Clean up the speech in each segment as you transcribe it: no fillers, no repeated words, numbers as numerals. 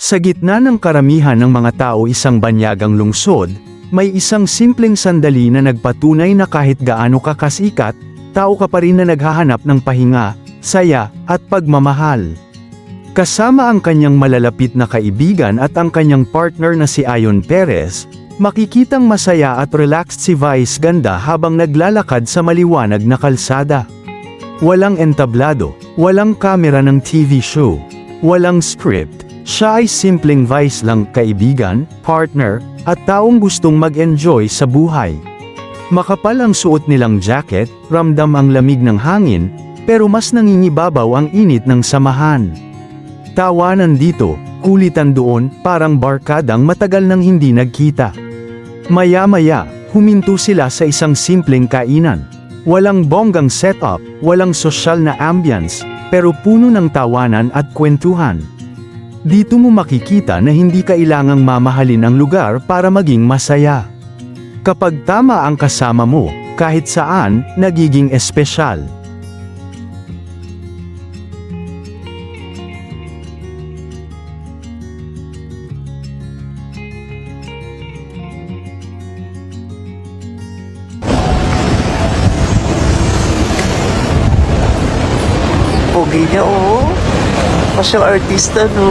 Sa gitna ng karamihan ng mga tao isang banyagang lungsod, may isang simpleng sandali na nagpatunay na kahit gaano ka kasikat, tao ka pa rin na naghahanap ng pahinga, saya, at pagmamahal. Kasama ang kanyang malalapit na kaibigan at ang kanyang partner na si Ayon Perez, makikitang masaya at relaxed si Vice Ganda habang naglalakad sa maliwanag na kalsada. Walang entablado, walang kamera ng TV show, walang script. Siya ay simpleng Vice lang, kaibigan, partner, at taong gustong mag-enjoy sa buhay. Makapal ang suot nilang jacket, ramdam ang lamig ng hangin, pero mas nangingibabaw ang init ng samahan. Tawanan dito, kulitan doon, parang barkadang matagal nang hindi nagkita. Maya-maya, huminto sila sa isang simpleng kainan. Walang bonggang setup, walang sosyal na ambience, pero puno ng tawanan at kwentuhan. Dito mo makikita na hindi kailangang mamahalin ang lugar para maging masaya. Kapag tama ang kasama mo, kahit saan, nagiging espesyal. Pogi niya, oh. Pasyang artista, no?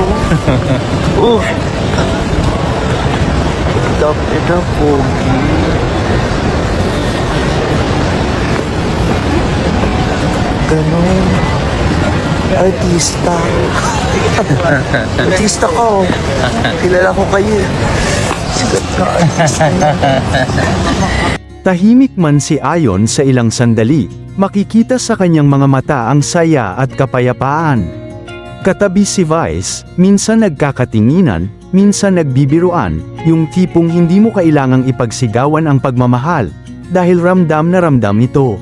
Dami na, pogi. Ganon. Artista. Artista ka, oh. Kilala ko kayo. Sikat ka, artista. Tahimik man si Ayon sa ilang sandali, makikita sa kanyang mga mata ang saya at kapayapaan. Katabi si Vice, minsan nagkakatinginan, minsan nagbibiruan, yung tipong hindi mo kailangang ipagsigawan ang pagmamahal, dahil ramdam na ramdam ito.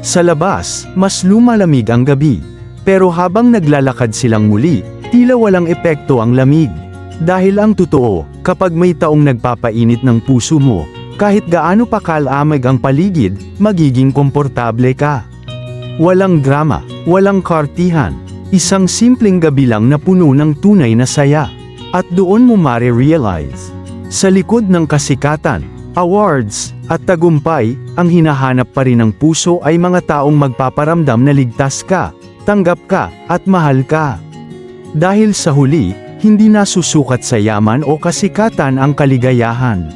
Sa labas, mas lumalamig ang gabi. Pero habang naglalakad silang muli, tila walang epekto ang lamig. Dahil ang totoo, kapag may taong nagpapainit ng puso mo, kahit gaano pa kalamig ang paligid, magiging komportable ka. Walang drama, walang kartihan. Isang simpleng gabi lang na puno ng tunay na saya. At doon mo ma-realize. Sa likod ng kasikatan, awards, at tagumpay, ang hinahanap pa rin ng puso ay mga taong magpaparamdam na ligtas ka, tanggap ka, at mahal ka. Dahil sa huli, hindi nasusukat sa yaman o kasikatan ang kaligayahan,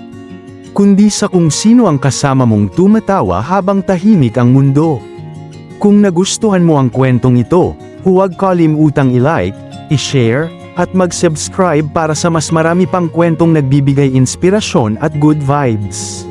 kundi sa kung sino ang kasama mong tumatawa habang tahimik ang mundo. Kung nagustuhan mo ang kwentong ito, huwag kalimutang i-like, i-share, at mag-subscribe para sa mas marami pang kwentong nagbibigay inspirasyon at good vibes.